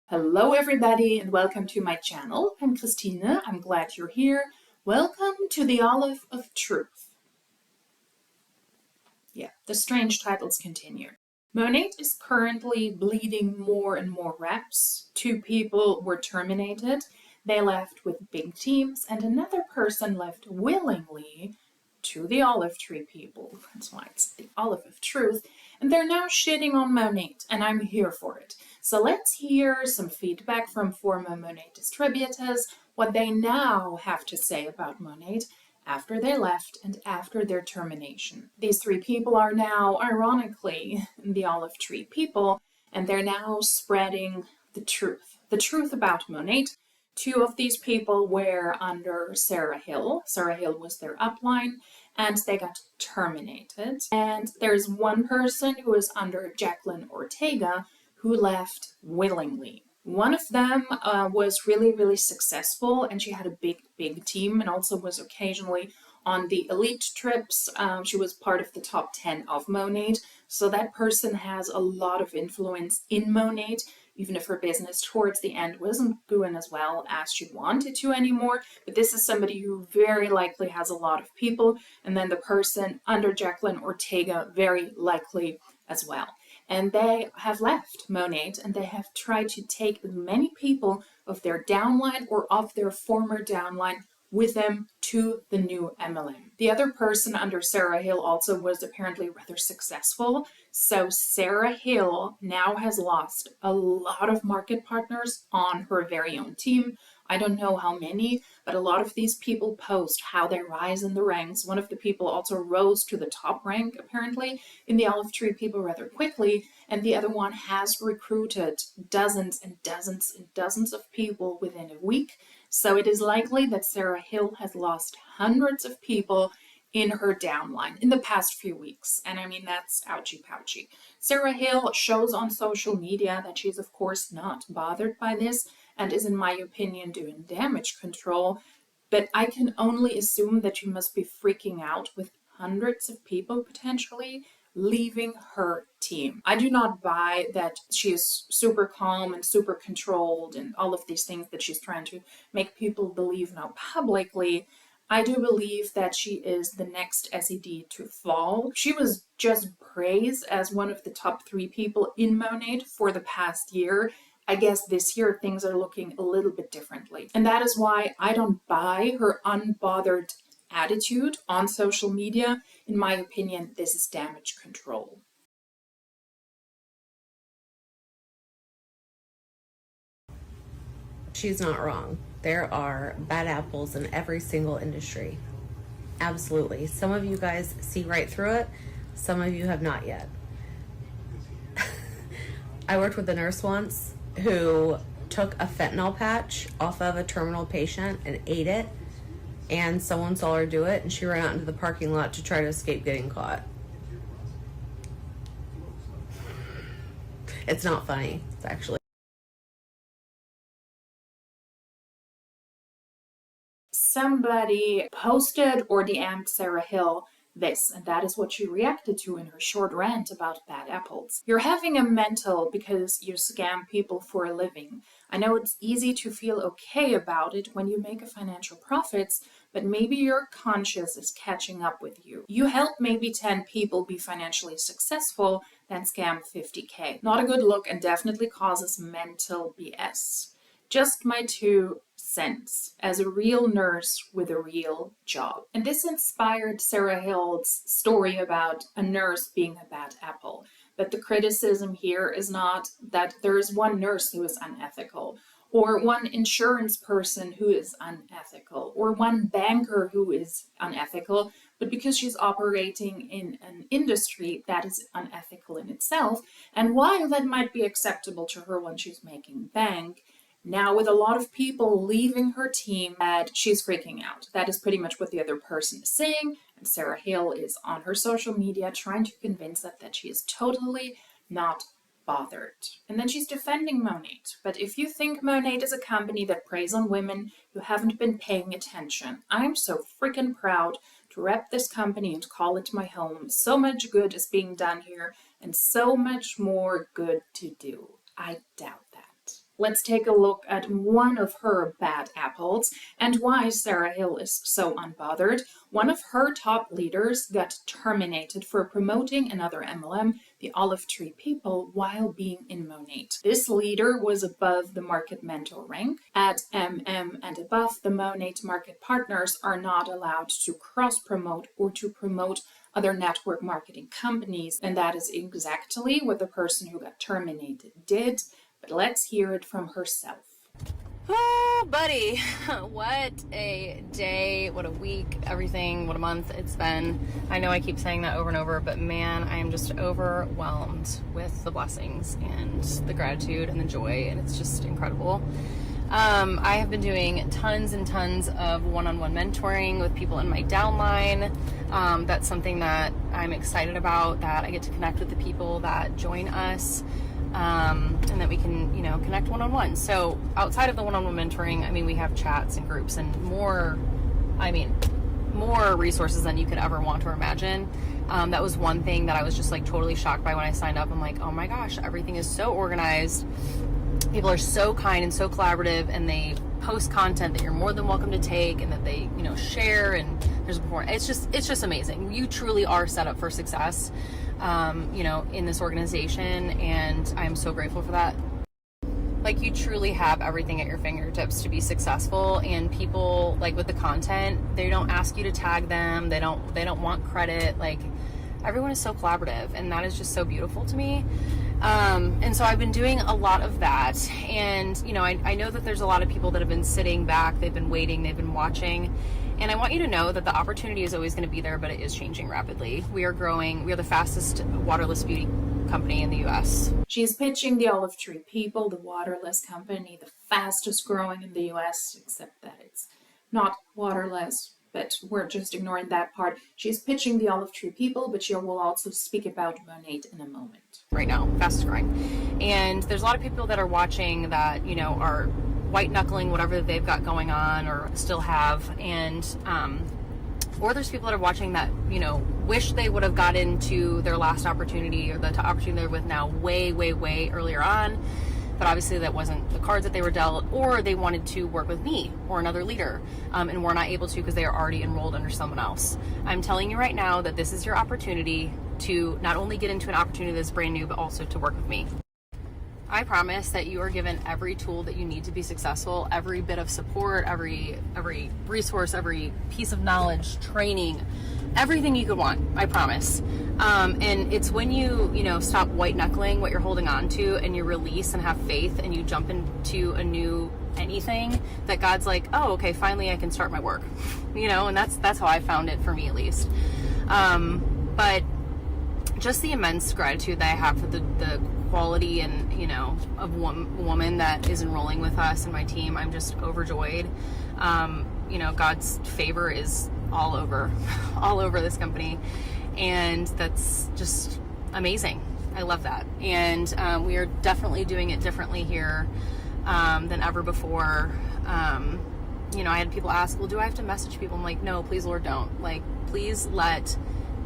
Hello everybody and welcome to my channel. I'm Christine. I'm glad you're here. Welcome to the Olive of Truth. Yeah, the strange titles continue. Monat is currently bleeding more and more reps. 2 people were terminated. They left with big teams and another person left willingly to the Olivetreepeople. That's why it's the Olive of Truth. And they're now shitting on Monat, and I'm here for it. So let's hear some feedback from former Monat distributors, what they now have to say about Monat after they left and after their termination. These 3 people are now, ironically, the Olivetreepeople, and they're now spreading the truth about Monat. 2 of these people were under Sarah Hill. Sarah Hill was their upline, and they got terminated. And there's one person who is under Jacqueline Ortega who left willingly. One of them was really successful, and she had a big team and also was occasionally on the elite trips. She was part of the top 10 of Monat, so that person has a lot of influence in Monat, even if her business towards the end wasn't doing as well as she wanted to anymore. But this is somebody who very likely has a lot of people, and then the person under Jacqueline Ortega very likely as well. And they have left Monat, and they have tried to take as many people of their downline or of their former downline with them to the new MLM. The other person under Sarah Hill also was apparently rather successful. So Sarah Hill now has lost a lot of market partners on her very own team. I don't know how many, but a lot of these people post how they rise in the ranks. One of the people also rose to the top rank, apparently, in the Olivetreepeople rather quickly, and the other one has recruited dozens and dozens and dozens of people within a week. So it is likely that Sarah Hill has lost hundreds of people in her downline in the past few weeks. And I mean, that's ouchy pouchy. Sarah Hill shows on social media that she's of course not bothered by this and is, in my opinion, doing damage control. But I can only assume that she must be freaking out with hundreds of people potentially leaving her team. I do not buy that she is super calm and super controlled and all of these things that she's trying to make people believe now publicly. I do believe that she is the next SED to fall. She was just praised as one of the top 3 people in Monat for the past year. I guess this year things are looking a little bit differently. And that is why I don't buy her unbothered attitude on social media. In my opinion, this is damage control. She's not wrong. There are bad apples in every single industry. Absolutely. Some of you guys see right through it. Some of you have not yet. I worked with a nurse once who took a fentanyl patch off of a terminal patient and ate it, and someone saw her do it and she ran out into the parking lot to try to escape getting caught. It's not funny. It's actually. Somebody posted or DM'd Sarah Hill this, and that is what she reacted to in her short rant about bad apples. You're having a mental because you scam people for a living. I know it's easy to feel okay about it when you make a financial profits, but maybe your conscience is catching up with you. You help maybe 10 people be financially successful, then scam 50K. Not a good look and definitely causes mental BS. Just my 2 cents as a real nurse with a real job. And this inspired Sarah Hill's story about a nurse being a bad apple. But the criticism here is not that there is one nurse who is unethical, or one insurance person who is unethical, or one banker who is unethical, but because she's operating in an industry that is unethical in itself. And while that might be acceptable to her when she's making bank, now, with a lot of people leaving her team, that she's freaking out. That is pretty much what the other person is saying, and Sarah Hill is on her social media trying to convince us that she is totally not bothered. And then she's defending Monat. But if you think Monat is a company that preys on women, you haven't been paying attention. I'm so freaking proud to rep this company and call it my home. So much good is being done here, and so much more good to do. I doubt that. Let's take a look at one of her bad apples and why Sarah Hill is so unbothered. One of her top leaders got terminated for promoting another MLM, the Olivetreepeople, while being in Monat. This leader was above the market mentor rank. At MM and above, the Monat market partners are not allowed to cross-promote or to promote other network marketing companies, and that is exactly what the person who got terminated did. But let's hear it from herself. Oh, buddy, what a day, what a week, everything, what a month it's been. I know I keep saying that over and over, but man, I am just overwhelmed with the blessings and the gratitude and the joy, and it's just incredible. I have been doing tons and tons of one-on-one mentoring with people in my downline. That's something that I'm excited about, that I get to connect with the people that join us. And that we can, connect one-on-one. So outside of the one-on-one mentoring, I mean, we have chats and groups and more resources than you could ever want or imagine. That was one thing that I was just like totally shocked by when I signed up. I'm like, oh my gosh, everything is so organized. People are so kind and so collaborative, and they post content that you're more than welcome to take, and that they, share, and there's before. It's just amazing. You truly are set up for success. In this organization, and I'm so grateful for that. Like, you truly have everything at your fingertips to be successful, and people, like, with the content, they don't ask you to tag them, they don't want credit. Like, everyone is so collaborative, and that is just so beautiful to me. And so I've been doing a lot of that, and I know that there's a lot of people that have been sitting back, they've been waiting, they've been watching. And I want you to know that the opportunity is always going to be there, but it is changing rapidly. We are growing. We are the fastest waterless beauty company in the US. She's pitching the Olivetreepeople, the waterless company, the fastest growing in the US, except that it's not waterless, but we're just ignoring that part. She's pitching the Olivetreepeople, but she will also speak about Monat in a moment. Right now, fastest growing. And there's a lot of people that are watching that, are white knuckling whatever they've got going on or still have, and or there's people that are watching that wish they would have got into their last opportunity or the opportunity they're with now way earlier on, but obviously that wasn't the cards that they were dealt, or they wanted to work with me or another leader, and were not able to because they are already enrolled under someone else. I'm telling you right now that this is your opportunity to not only get into an opportunity that's brand new, but also to work with me. I promise that you are given every tool that you need to be successful, every bit of support, every resource, every piece of knowledge, training, everything you could want, I promise. And it's when you stop white knuckling what you're holding on to, and you release and have faith, and you jump into a new anything, that God's like, oh, okay, finally I can start my work, and that's how I found it, for me at least. But just the immense gratitude that I have for the quality and of woman that is enrolling with us and my team. I'm just overjoyed. God's favor is all over this company, and that's just amazing. I love that, and we are definitely doing it differently here than ever before. I had people ask, well, do I have to message people? I'm like, no, please, Lord, don't. Like, please let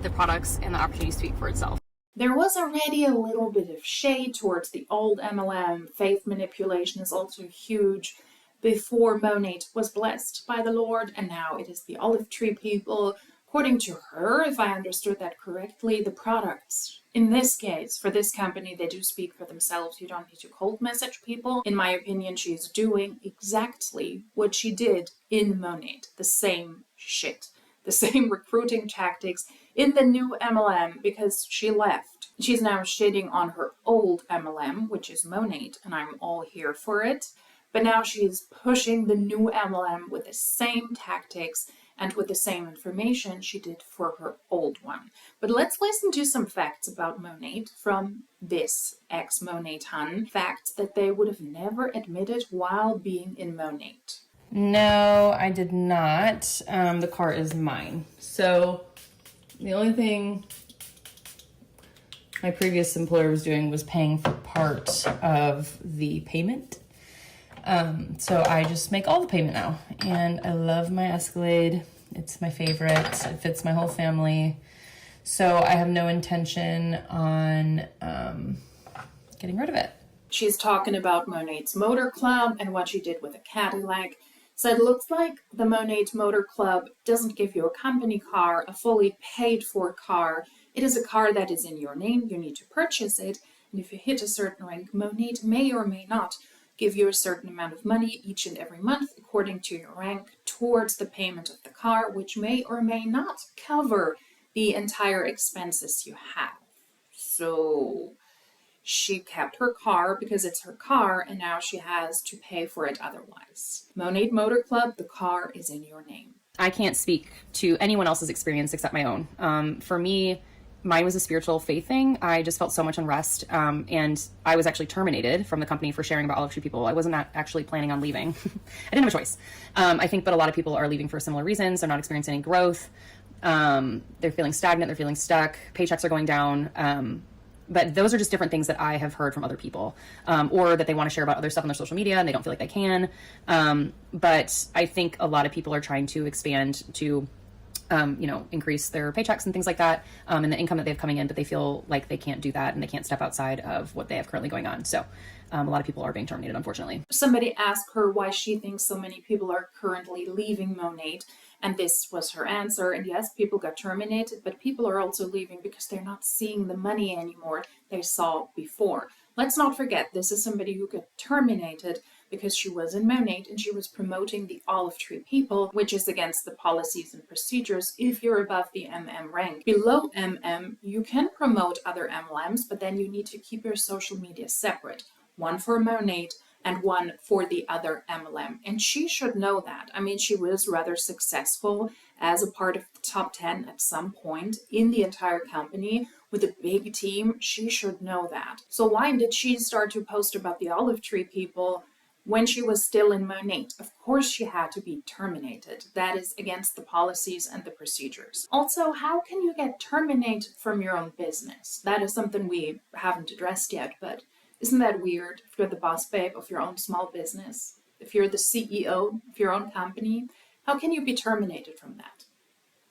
the products and the opportunity speak for itself. There was already a little bit of shade towards the old MLM. Faith manipulation is also huge. Before Monat was blessed by the Lord, and now it is the Olivetreepeople. According to her, if I understood that correctly, the products, in this case, for this company, they do speak for themselves. You don't need to cold message people. In my opinion, she's doing exactly what she did in Monat. The same shit. The same recruiting tactics in the new MLM, because she left. She's now shitting on her old MLM, which is Monat, and I'm all here for it. But now she's pushing the new MLM with the same tactics and with the same information she did for her old one. But let's listen to some facts about Monat from this ex-Monat hun. Facts that they would have never admitted while being in Monat. No, I did not. The car is mine. So the only thing my previous employer was doing was paying for part of the payment. So I just make all the payment now. And I love my Escalade. It's my favorite. It fits my whole family. So I have no intention on getting rid of it. She's talking about Monat's Motor Club and what she did with a Cadillac. So it looks like the Monat Motor Club doesn't give you a company car, a fully paid for car. It is a car that is in your name. You need to purchase it. And if you hit a certain rank, Monat may or may not give you a certain amount of money each and every month according to your rank towards the payment of the car, which may or may not cover the entire expenses you have. So she kept her car because it's her car, and now she has to pay for it otherwise. Monat Motor Club, the car is in your name. I can't speak to anyone else's experience except my own. For me, mine was a spiritual faith thing. I just felt so much unrest, and I was actually terminated from the company for sharing about Olivetreepeople. I wasn't actually planning on leaving. I didn't have a choice. I think, but a lot of people are leaving for similar reasons. They're not experiencing any growth. They're feeling stagnant. They're feeling stuck. Paychecks are going down. But those are just different things that I have heard from other people, or that they want to share about other stuff on their social media and they don't feel like they can. But I think a lot of people are trying to expand to, increase their paychecks and things like that, and the income that they have coming in, but they feel like they can't do that and they can't step outside of what they have currently going on. So a lot of people are being terminated, unfortunately. Somebody asked her why she thinks so many people are currently leaving Monat, and this was her answer. And yes, people got terminated, but people are also leaving because they're not seeing the money anymore they saw before. Let's not forget, this is somebody who got terminated because she was in Monat and she was promoting the Olivetreepeople, which is against the policies and procedures if you're above the MM rank. Below MM, you can promote other MLMs, but then you need to keep your social media separate. One for Monat and one for the other MLM. And she should know that. I mean, she was rather successful as a part of the top 10 at some point in the entire company with a big team. She should know that. So why did she start to post about the Olivetreepeople when she was still in Monat? Of course she had to be terminated. That is against the policies and the procedures. Also, how can you get terminated from your own business? That is something we haven't addressed yet, but isn't that weird? If you're the boss babe of your own small business, if you're the CEO of your own company, how can you be terminated from that?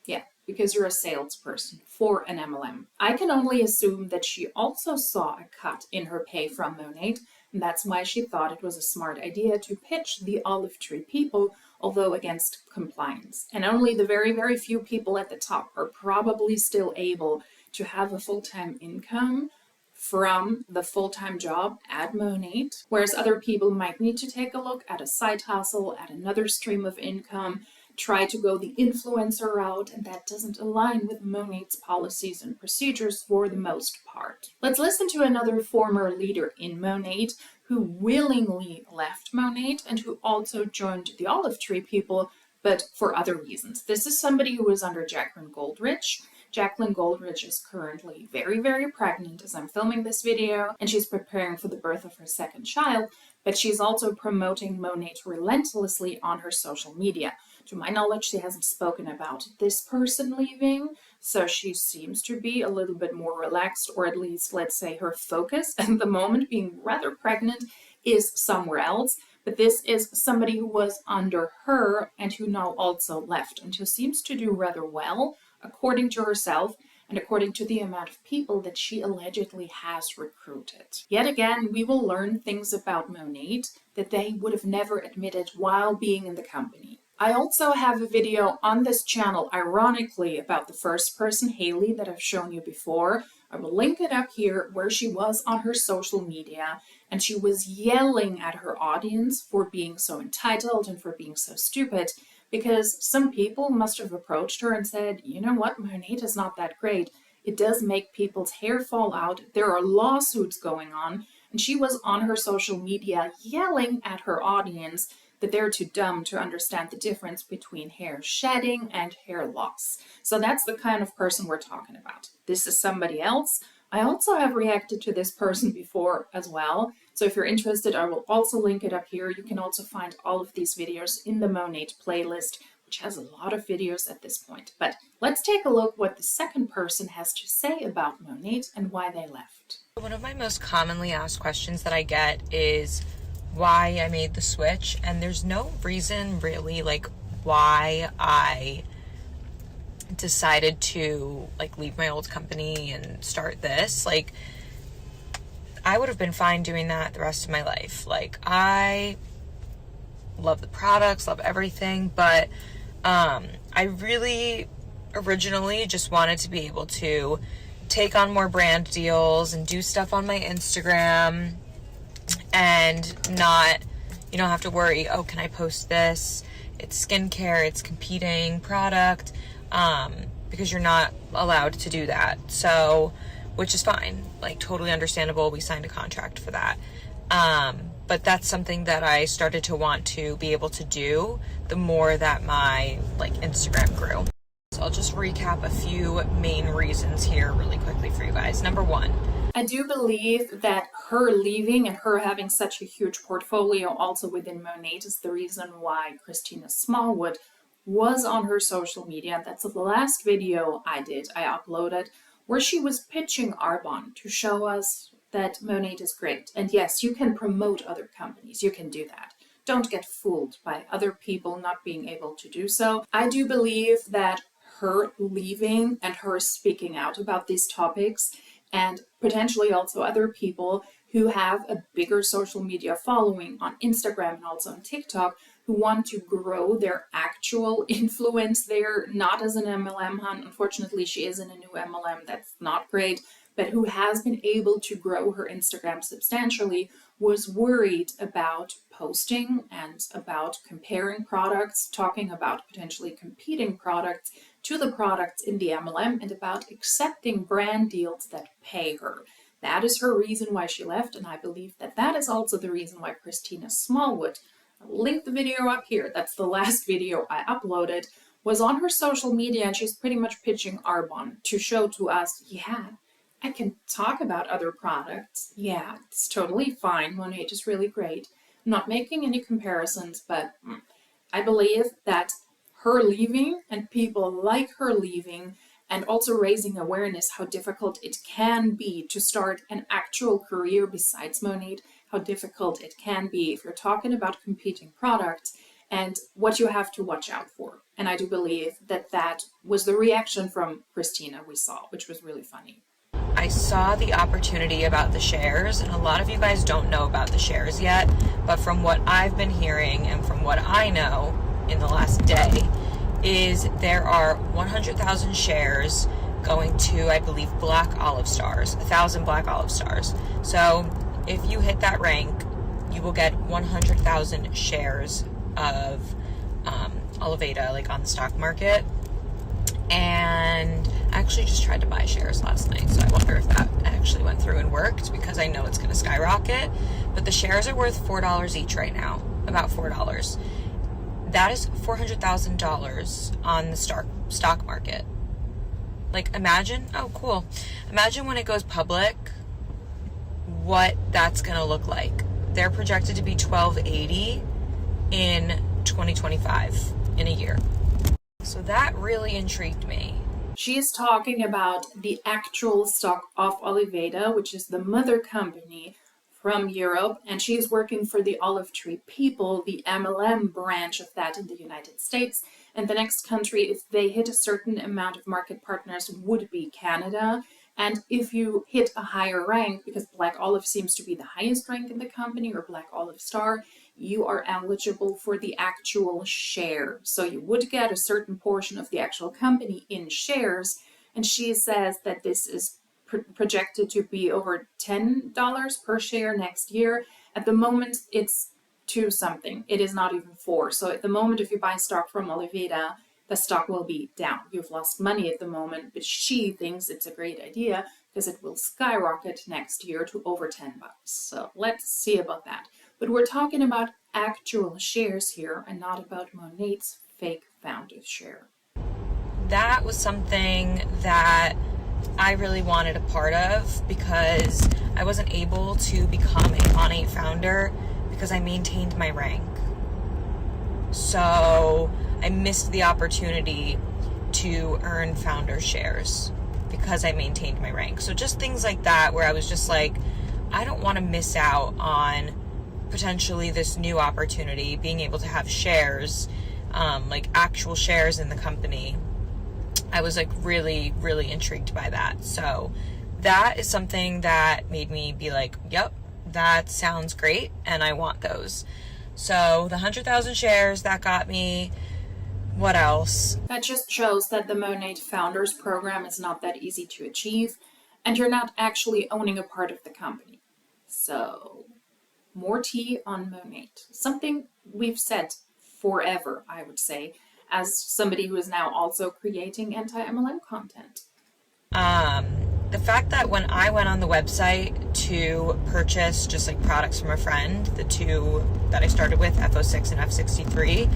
Yeah, because you're a salesperson for an MLM. I can only assume that she also saw a cut in her pay from Monat, and that's why she thought it was a smart idea to pitch the Olivetreepeople, although against compliance. And only the very, very few people at the top are probably still able to have a full-time income from the full-time job at Monat, whereas other people might need to take a look at a side hustle, at another stream of income, try to go the influencer route, and that doesn't align with Monat's policies and procedures for the most part. Let's listen to another former leader in Monat who willingly left Monat and who also joined the Olivetreepeople, but for other reasons. This is somebody who was under Jacqueline Goldrich. Jacqueline Goldrich is currently very, very pregnant as I'm filming this video, and she's preparing for the birth of her second child, but she's also promoting Monat relentlessly on her social media. To my knowledge, she hasn't spoken about this person leaving, so she seems to be a little bit more relaxed, or at least, let's say, her focus at the moment, being rather pregnant, is somewhere else. But this is somebody who was under her and who now also left, and who seems to do rather well, according to herself, and according to the amount of people that she allegedly has recruited. Yet again, we will learn things about Monat that they would have never admitted while being in the company. I also have a video on this channel, ironically, about the first person, Haley, that I've shown you before. I will link it up here, where she was on her social media, and she was yelling at her audience for being so entitled and for being so stupid, because some people must have approached her and said, you know what, Monat is not that great. It does make people's hair fall out. There are lawsuits going on. And she was on her social media yelling at her audience that they're too dumb to understand the difference between hair shedding and hair loss. So that's the kind of person we're talking about. This is somebody else. I also have reacted to this person before as well. So if you're interested, I will also link it up here. You can also find all of these videos in the Monat playlist, which has a lot of videos at this point. But let's take a look what the second person has to say about Monat and why they left. One of my most commonly asked questions that I get is why I made the switch, and there's no reason really like why I decided to like leave my old company and start this. Like, I would have been fine doing that the rest of my life. Like, I love the products, love everything, but I really originally just wanted to be able to take on more brand deals and do stuff on my Instagram and not, have to worry, oh, can I post this? It's skincare, it's competing product, because you're not allowed to do that. So, which is fine, like totally understandable. We signed a contract for that. But that's something that I started to want to be able to do the more that my Instagram grew. So I'll just recap a few main reasons here really quickly for you guys. Number one, I do believe that her leaving and her having such a huge portfolio also within Monat is the reason why Christina Smallwood was on her social media. That's the last video I uploaded, where she was pitching Arbonne to show us that Monat is great. And yes, you can promote other companies, you can do that. Don't get fooled by other people not being able to do so. I do believe that her leaving and her speaking out about these topics, and potentially also other people who have a bigger social media following on Instagram and also on TikTok, who want to grow their actual influence there, not as an MLM hunt. Unfortunately, she is in a new MLM. That's not great. But who has been able to grow her Instagram substantially, was worried about posting and about comparing products, talking about potentially competing products to the products in the MLM, and about accepting brand deals that pay her. That is her reason why she left, and I believe that that is also the reason why Christina Smallwood, I'll link the video up here, that's the last video I uploaded, was on her social media, and she's pretty much pitching Arbonne to show to us, yeah, I can talk about other products. Yeah, it's totally fine. Monat is really great. I'm not making any comparisons, but I believe that her leaving and people like her leaving, and also raising awareness how difficult it can be to start an actual career besides Monat, how difficult it can be if you're talking about competing products and what you have to watch out for. And I do believe that that was the reaction from Christina we saw, which was really funny. I saw the opportunity about the shares, and a lot of you guys don't know about the shares yet, but from what I've been hearing and from what I know in the last day, is there are 100,000 shares going to, I believe, Black Olive stars, 1,000 Black Olive stars. So if you hit that rank, you will get 100,000 shares of Oliveda, on the stock market. And I actually just tried to buy shares last night, so I wonder if that actually went through and worked, because I know it's going to skyrocket. But the shares are worth $4 each right now, about $4. That is $400,000 on the stock market. Imagine, oh cool, imagine when it goes public, what that's going to look like. They're projected to be $12.80 in 2025, in a year. So that really intrigued me. She is talking about the actual stock of Oliveda, which is the mother company from Europe, and she is working for the Olivetreepeople, the MLM branch of that in the United States. And the next country, if they hit a certain amount of market partners, would be Canada. And if you hit a higher rank, because Black Olive seems to be the highest rank in the company, or Black Olive Star, you are eligible for the actual share. So you would get a certain portion of the actual company in shares. And she says that this is projected to be over $10 per share next year. At the moment, it's 2 something. It is not even 4. So at the moment, if you buy stock from Oliveda, the stock will be down. You've lost money at the moment, but she thinks it's a great idea because it will skyrocket next year to over $10. So let's see about that. But we're talking about actual shares here and not about Monat's fake founded share. That was something that I really wanted a part of, because I wasn't able to become a Monat founder because I maintained my rank. So I missed the opportunity to earn founder shares because I maintained my rank. So just things like that, where I was just like, I don't want to miss out on potentially this new opportunity, being able to have shares, actual shares in the company. I was really, really intrigued by that. So that is something that made me be like, yep, that sounds great, and I want those. So the 100,000 shares, that got me. What else? That just shows that the Monat Founders Program is not that easy to achieve, and you're not actually owning a part of the company. So, more tea on Monat. Something we've said forever, I would say, as somebody who is now also creating anti-MLM content. The fact that when I went on the website to purchase just like products from a friend, the two that I started with, F06 and F63,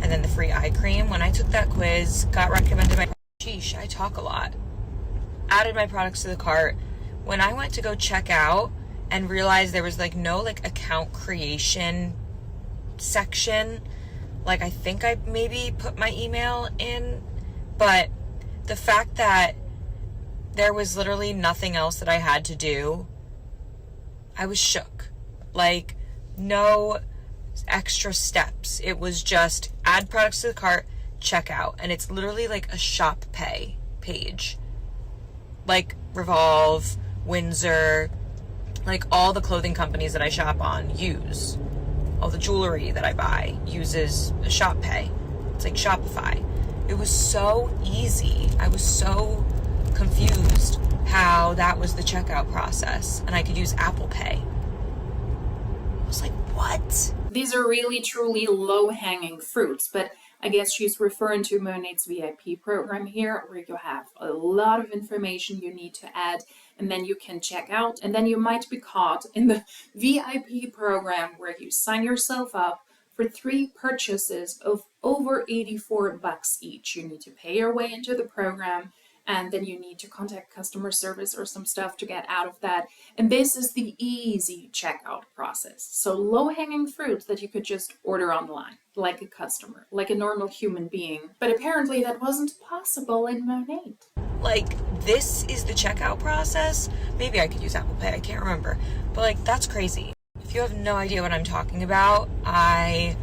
and then the free eye cream, when I took that quiz, got recommended my, sheesh, I talk a lot, added my products to the cart. When I went to go check out and realized there was like no like account creation section, like I think I maybe put my email in, but the fact that there was literally nothing else that I had to do, I was shook. Like, no extra steps. It was just add products to the cart, check out. And it's literally like a shop pay page. Like Revolve, Windsor, like all the clothing companies that I shop on use. All the jewelry that I buy uses a shop pay. It's like Shopify. It was so easy. I was so confused how that was the checkout process, and I could use Apple Pay. I was like, what? These are really truly low-hanging fruits, but I guess she's referring to Monat's VIP program here, where you have a lot of information you need to add, and then you can check out, and then you might be caught in the VIP program where you sign yourself up for 3 purchases of over $84 each. You need to pay your way into the program, and then you need to contact customer service or some stuff to get out of that. And this is the easy checkout process. So low-hanging fruit that you could just order online, like a customer, like a normal human being. But apparently that wasn't possible in Monat. Like, this is the checkout process? Maybe I could use Apple Pay, I can't remember. But like, that's crazy. If you have no idea what I'm talking about, I'm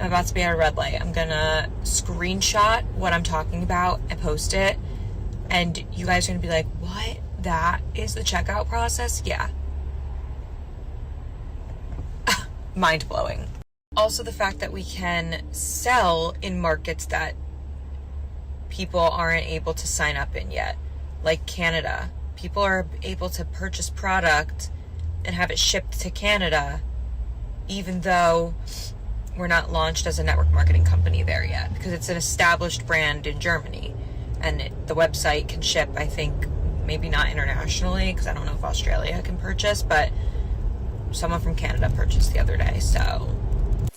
about to be at a red light. I'm gonna screenshot what I'm talking about and post it. And you guys are going to be like, what? That is the checkout process? Yeah. Mind-blowing. Also, the fact that we can sell in markets that people aren't able to sign up in yet. Like Canada. People are able to purchase product and have it shipped to Canada, even though we're not launched as a network marketing company there yet, because it's an established brand in Germany. And the website can ship, I think, maybe not internationally, because I don't know if Australia can purchase, but someone from Canada purchased the other day, so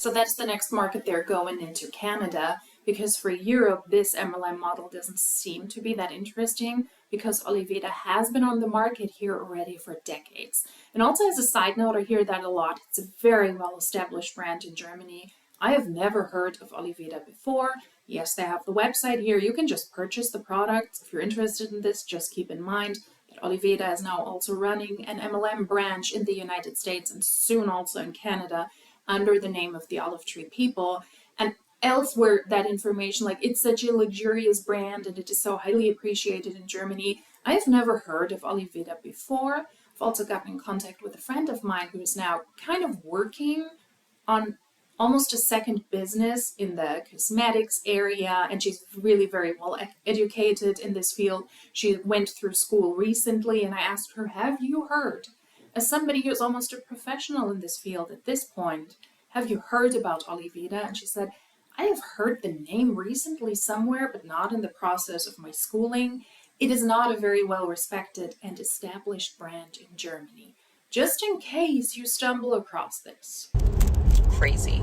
that's the next market they're going into, Canada, because for Europe, this MLM model doesn't seem to be that interesting, because Oliveda has been on the market here already for decades. And also, as a side note, I hear that a lot. It's a very well-established brand in Germany. I have never heard of Oliveda before. Yes, they have the website here. You can just purchase the product. If you're interested in this, just keep in mind that Oliveda is now also running an MLM branch in the United States and soon also in Canada under the name of the Olivetreepeople. And elsewhere, that information, like, it's such a luxurious brand and it is so highly appreciated in Germany. I've never heard of Oliveda before. I've also gotten in contact with a friend of mine who is now kind of working on almost a second business in the cosmetics area, and she's really very well educated in this field. She went through school recently, and I asked her, have you heard, as somebody who's almost a professional in this field at this point, have you heard about Oliveda? And she said, I have heard the name recently somewhere, but not in the process of my schooling. It is not a very well respected and established brand in Germany. Just in case you stumble across this. crazy.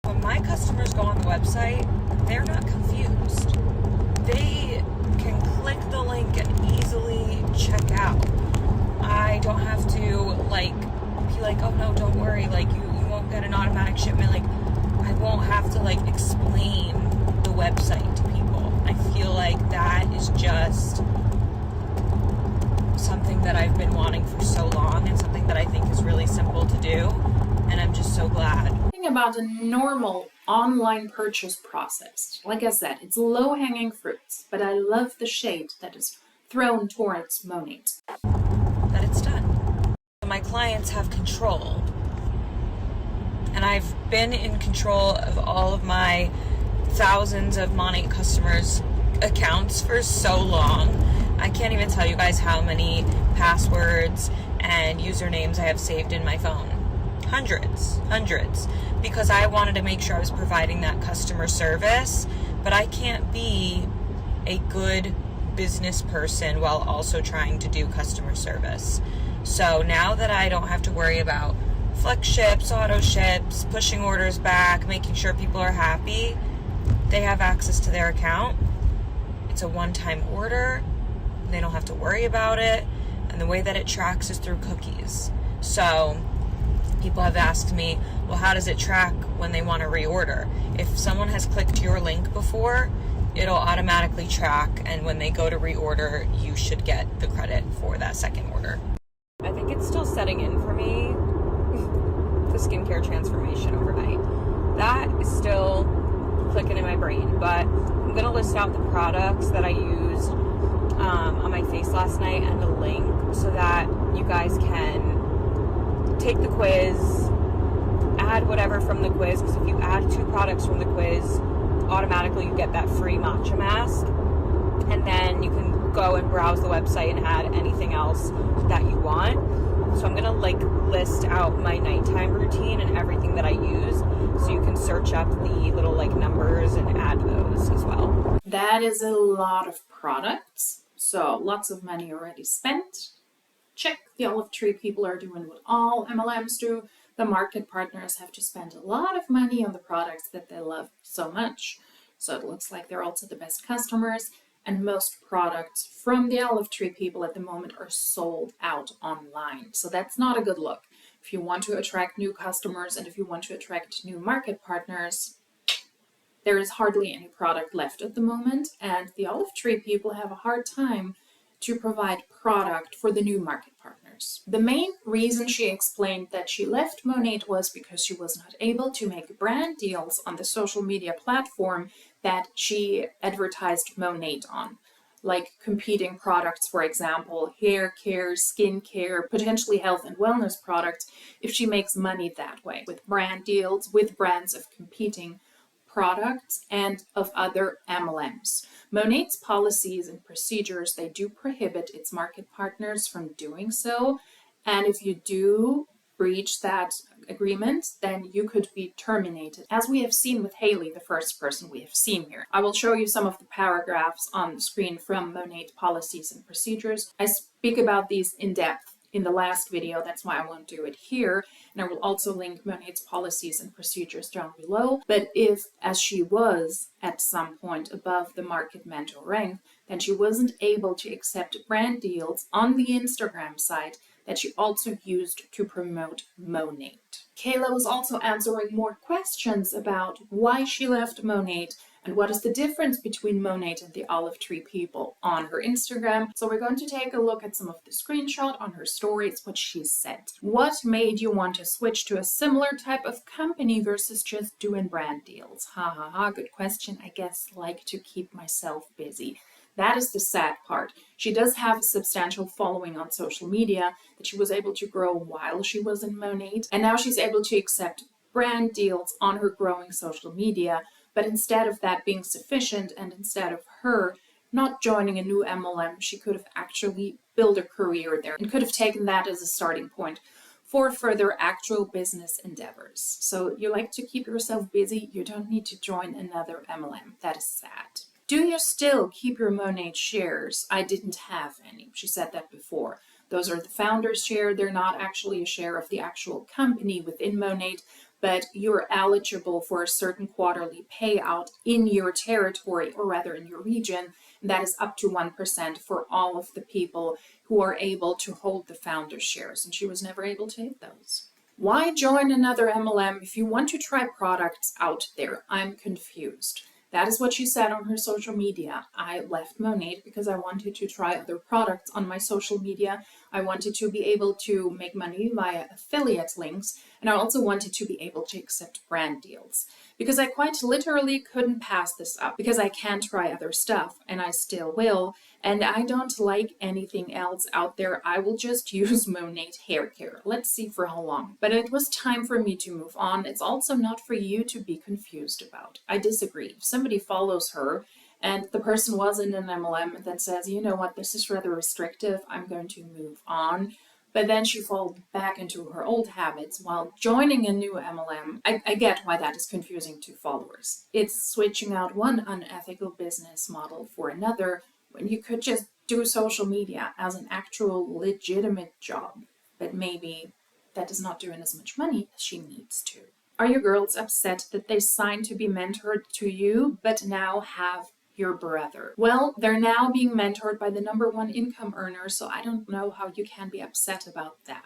When my customers go on the website, they're not confused. They can click the link and easily check out. I don't have to be like, oh no, don't worry, you won't get an automatic shipment. I won't have to explain the website to people. I feel like that is just something that I've been wanting for so long and something that I think is really simple to do, and I'm just so glad. talking about a normal online purchase process. Like I said, it's low-hanging fruits, but I love the shade that is thrown towards Monat. That it's done. My clients have control. And I've been in control of all of my thousands of Monat customers' accounts for so long. I can't even tell you guys how many passwords and usernames I have saved in my phone. Hundreds, because I wanted to make sure I was providing that customer service, but I can't be a good business person while also trying to do customer service. So now that I don't have to worry about flex ships, auto ships, pushing orders back, making sure people are happy, they have access to their account. It's a one-time order. They don't have to worry about it. And the way that it tracks is through cookies. So people have asked me, well, how does it track when they want to reorder? If someone has clicked your link before, it'll automatically track, and when they go to reorder, you should get the credit for that second order. I think it's still setting in for me, the skincare transformation overnight. That is still clicking in my brain, but I'm going to list out the products that I used on my face last night and a link so that you guys can take the quiz, add whatever from the quiz, because if you add 2 products from the quiz, automatically you get that free matcha mask, and then you can go and browse the website and add anything else that you want. So I'm gonna list out my nighttime routine and everything that I use, so you can search up the little numbers and add those as well. That is a lot of products, so lots of money already spent. Check, the Olivetreepeople are doing what all MLMs do. The market partners have to spend a lot of money on the products that they love so much. So it looks like they're also the best customers, and most products from the Olivetreepeople at the moment are sold out online. So that's not a good look. If you want to attract new customers and if you want to attract new market partners, there is hardly any product left at the moment, and the Olivetreepeople have a hard time to provide product for the new market partners. The main reason she explained that she left Monat was because she was not able to make brand deals on the social media platform that she advertised Monat on, like competing products, for example, hair care, skin care, potentially health and wellness products, if she makes money that way, with brand deals, with brands of competing products and of other MLMs. Monat's policies and procedures, they do prohibit its market partners from doing so. And if you do breach that agreement, then you could be terminated, as we have seen with Haley, the first person we have seen here. I will show you some of the paragraphs on the screen from Monat policies and procedures. I speak about these in depth in the last video, that's why I won't do it here, and I will also link Monat's policies and procedures down below. But if, as she was at some point above the market mentor rank, then she wasn't able to accept brand deals on the Instagram site that she also used to promote Monat. Kayla was also answering more questions about why she left Monat and what is the difference between Monat and the Olivetreepeople on her Instagram. So we're going to take a look at some of the screenshot on her stories, what she said. What made you want to switch to a similar type of company versus just doing brand deals? Ha ha ha, good question. I guess like to keep myself busy. That is the sad part. She does have a substantial following on social media that she was able to grow while she was in Monat, and now she's able to accept brand deals on her growing social media. But instead of that being sufficient, and instead of her not joining a new MLM, she could have actually built a career there and could have taken that as a starting point for further actual business endeavors. So you like to keep yourself busy, you don't need to join another MLM. That is sad. Do you still keep your Monat shares? I didn't have any. She said that before. Those are the founder's share. They're not actually a share of the actual company within Monat, but you're eligible for a certain quarterly payout in your territory, or rather in your region. And that is up to 1% for all of the people who are able to hold the founder's shares. And she was never able to hit those. Why join another MLM if you want to try products out there? I'm confused. That is what she said on her social media. I left Monat because I wanted to try other products on my social media. I wanted to be able to make money via affiliate links, And I also wanted to be able to accept brand deals because I quite literally couldn't pass this up because I can try other stuff and I still will. And I don't like anything else out there. I will just use Monat hair care. Let's see for how long. But it was time for me to move on. It's also not for you to be confused about. I disagree. If somebody follows her and the person was in an MLM and then says, you know what, this is rather restrictive, I'm going to move on. But then she falls back into her old habits while joining a new MLM. I get why that is confusing to followers. It's switching out one unethical business model for another when you could just do social media as an actual legitimate job. But maybe that is not doing as much money as she needs to. Are your girls upset that they signed to be mentored to you, but now have your brother? Well, they're now being mentored by the #1 income earner, so I don't know how you can be upset about that.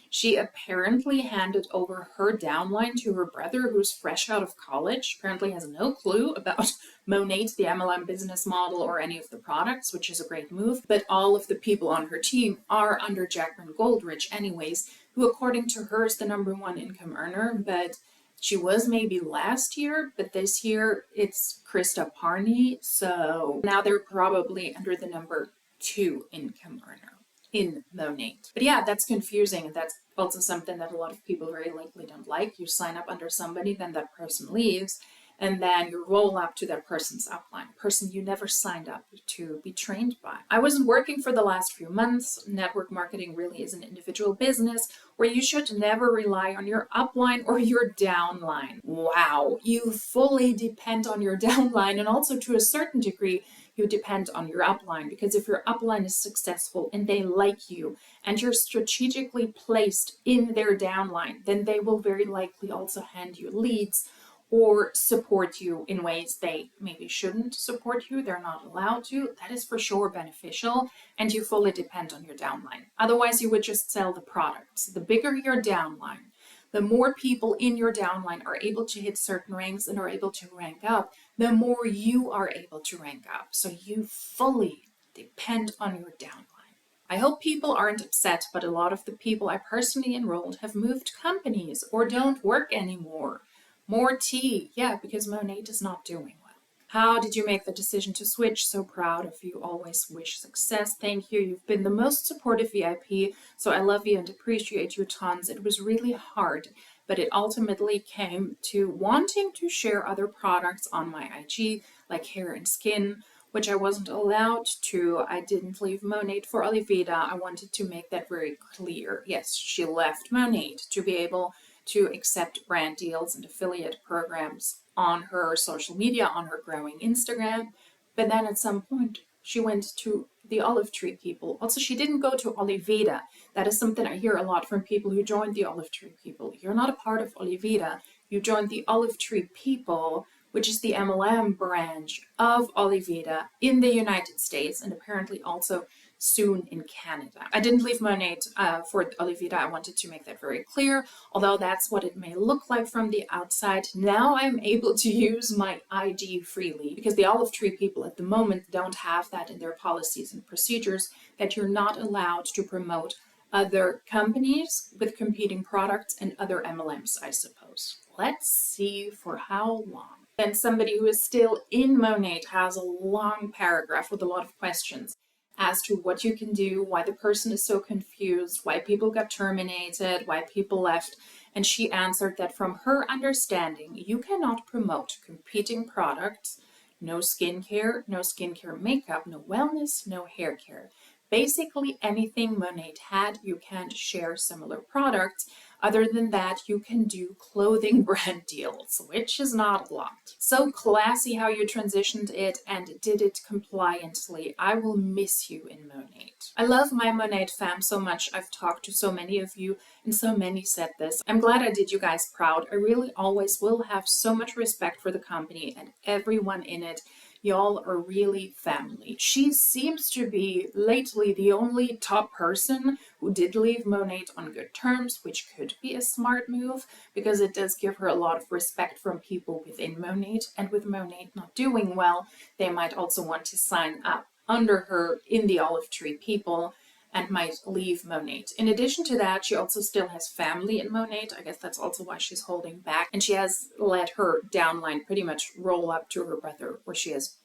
She apparently handed over her downline to her brother, who's fresh out of college, apparently has no clue about Monat, the MLM business model, or any of the products, which is a great move. But all of the people on her team are under Jacqueline Goldrich anyways, who according to her is the #1 income earner, but she was maybe last year, but this year it's Krista Parney, so now they're probably under the #2 income earner in Monat. But yeah, that's confusing, and that's also something that a lot of people very likely don't like. You sign up under somebody, then that person leaves, and then you roll up to that person's upline, a person you never signed up to be trained by. I wasn't working for the last few months. Network marketing really is an individual business where you should never rely on your upline or your downline. Wow, you fully depend on your downline, and also to a certain degree, you depend on your upline, because if your upline is successful and they like you and you're strategically placed in their downline, then they will very likely also hand you leads or support you in ways they maybe shouldn't support you. They're not allowed to. That is for sure beneficial, and you fully depend on your downline. Otherwise, you would just sell the products. The bigger your downline, the more people in your downline are able to hit certain ranks and are able to rank up, the more you are able to rank up. So you fully depend on your downline. I hope people aren't upset, but a lot of the people I personally enrolled have moved companies or don't work anymore. More tea. Yeah, because Monat is not doing well. How did you make the decision to switch? So proud of you. Always wish success. Thank you. You've been the most supportive VIP, so I love you and appreciate you tons. It was really hard, but it ultimately came to wanting to share other products on my IG, like hair and skin, which I wasn't allowed to. I didn't leave Monat for Oliveda. I wanted to make that very clear. Yes, she left Monat to be able to accept brand deals and affiliate programs on her social media, on her growing Instagram. But then at some point, she went to the Olivetreepeople. Also, she didn't go to Oliveda. That is something I hear a lot from people who joined the Olivetreepeople. You're not a part of Oliveda. You joined the Olivetreepeople, which is the MLM branch of Oliveda in the United States and apparently also soon in Canada. I didn't leave Monat for Oliveda. I wanted to make that very clear, although that's what it may look like from the outside. Now I'm able to use my IG freely because the Olivetreepeople at the moment don't have that in their policies and procedures, that you're not allowed to promote other companies with competing products and other MLMs, I suppose. Let's see for how long. Then somebody who is still in Monat has a long paragraph with a lot of questions as to what you can do, why the person is so confused, why people got terminated, why people left. And she answered that from her understanding, you cannot promote competing products, no skincare makeup, no wellness, no hair care. Basically anything Monat had, you can't share similar products. Other than that, you can do clothing brand deals, which is not a lot. So classy how you transitioned it and did it compliantly. I will miss you in Monat. I love my Monat fam so much. I've talked to so many of you and so many said this. I'm glad I did you guys proud. I really always will have so much respect for the company and everyone in it. Y'all are really family. She seems to be lately the only top person who did leave Monat on good terms, which could be a smart move because it does give her a lot of respect from people within Monat. And with Monat not doing well, they might also want to sign up under her in the Olivetreepeople. and might leave Monat. In addition to that, she also still has family in Monat. I guess that's also why she's holding back. And she has let her downline pretty much roll up to her brother, where she has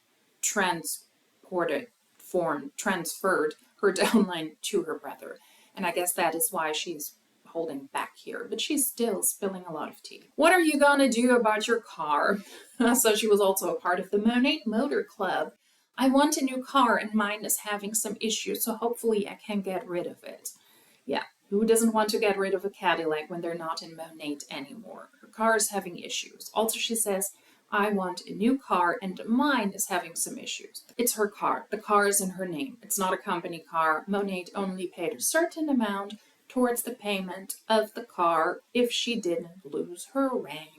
transferred her downline to her brother. And I guess that is why she's holding back here, but she's still spilling a lot of tea. What are you gonna do about your car? So she was also a part of the Monat Motor Club. I want a new car and mine is having some issues, so hopefully I can get rid of it. Yeah, who doesn't want to get rid of a Cadillac when they're not in Monat anymore? Her car is having issues. Also, she says, I want a new car and mine is having some issues. It's her car. The car is in her name. It's not a company car. Monat only paid a certain amount towards the payment of the car if she didn't lose her rank.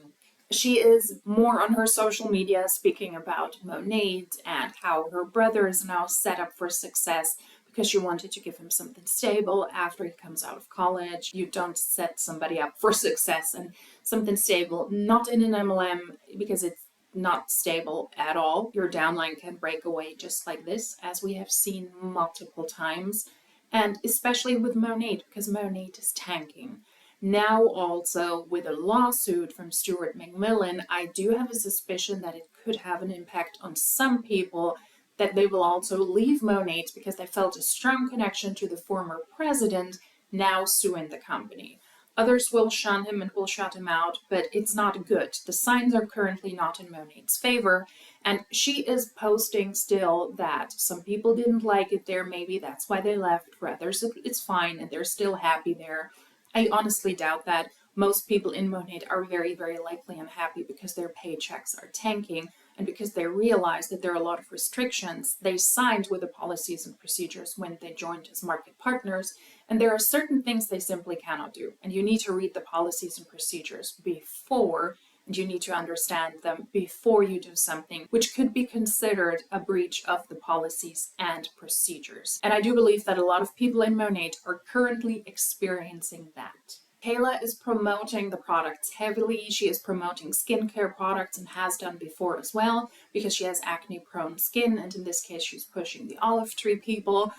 She is more on her social media speaking about Monat and how her brother is now set up for success because she wanted to give him something stable after he comes out of college. You don't set somebody up for success and something stable, not in an MLM, because it's not stable at all. Your downline can break away just like this, as we have seen multiple times, and especially with Monat, because Monat is tanking. Now also with a lawsuit from Stuart McMillan, I do have a suspicion that it could have an impact on some people, that they will also leave Monat because they felt a strong connection to the former president, now suing the company. Others will shun him and will shut him out, but it's not good. The signs are currently not in Monat's favor, and she is posting still that some people didn't like it there, maybe that's why they left. For others, it's fine and they're still happy there. I honestly doubt that. Most people in Monat are very, very likely unhappy because their paychecks are tanking and because they realize that there are a lot of restrictions. They signed with the policies and procedures when they joined as market partners, and there are certain things they simply cannot do. And you need to read the policies and procedures before, and you need to understand them before you do something which could be considered a breach of the policies and procedures. And I do believe that a lot of people in Monat are currently experiencing that. Kayla is promoting the products heavily. She is promoting skincare products and has done before as well because she has acne-prone skin, and in this case she's pushing the Olivetreepeople.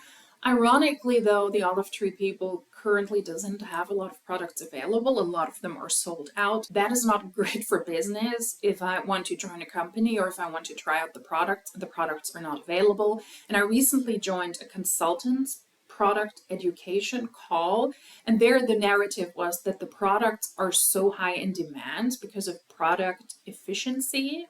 Ironically though, the Olivetreepeople currently doesn't have a lot of products available. A lot of them are sold out. That is not great for business. If I want to join a company or if I want to try out the products are not available. And I recently joined a consultant's product education call, and there the narrative was that the products are so high in demand because of product efficiency.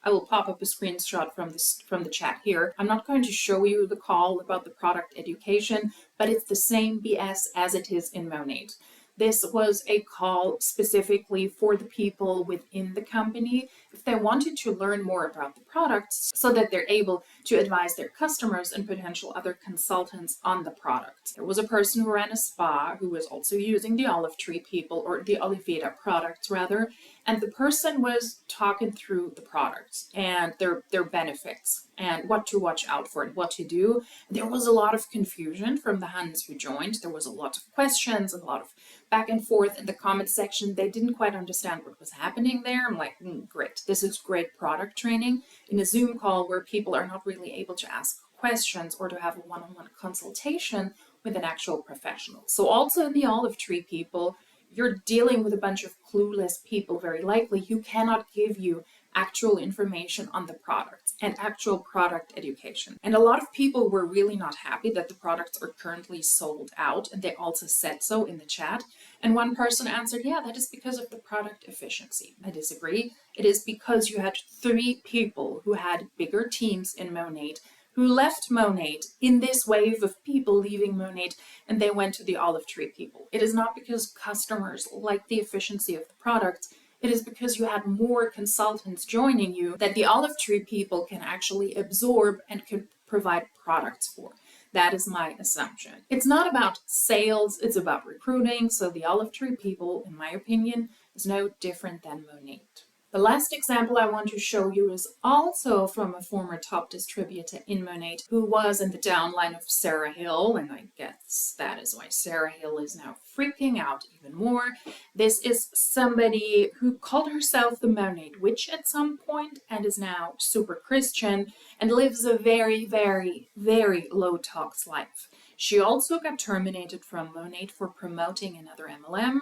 I will pop up a screenshot from the chat here. I'm not going to show you the call about the product education, but it's the same BS as it is in Monat. This was a call specifically for the people within the company if they wanted to learn more about the products so that they're able to advise their customers and potential other consultants on the products. There was a person who ran a spa who was also using the Olivetreepeople, or the Oliveda products rather, and the person was talking through the products and their benefits and what to watch out for and what to do. There was a lot of confusion from the huns who joined. There was a lot of questions and a lot of back and forth in the comment section. They didn't quite understand what was happening there. I'm like, great, this is great product training in a Zoom call where people are not really able to ask questions or to have a one-on-one consultation with an actual professional. So also in the Olivetreepeople, you're dealing with a bunch of clueless people, very likely, who cannot give you actual information on the products and actual product education. And a lot of people were really not happy that the products are currently sold out, and they also said so in the chat. And one person answered, yeah, that is because of the product efficiency. I disagree. It is because you had 3 people who had bigger teams in Monat who left Monat in this wave of people leaving Monat, and they went to the Olivetreepeople. It is not because customers like the efficiency of the product. It is because you had more consultants joining you that the Olivetreepeople can actually absorb and can provide products for. That is my assumption. It's not about sales, it's about recruiting. So the Olivetreepeople, in my opinion, is no different than Monat. The last example I want to show you is also from a former top distributor in Monat who was in the downline of Sarah Hill, and I guess that is why Sarah Hill is now freaking out even more. This is somebody who called herself the Monat Witch at some point and is now super Christian and lives a very, very, very low tox life. She also got terminated from Monat for promoting another MLM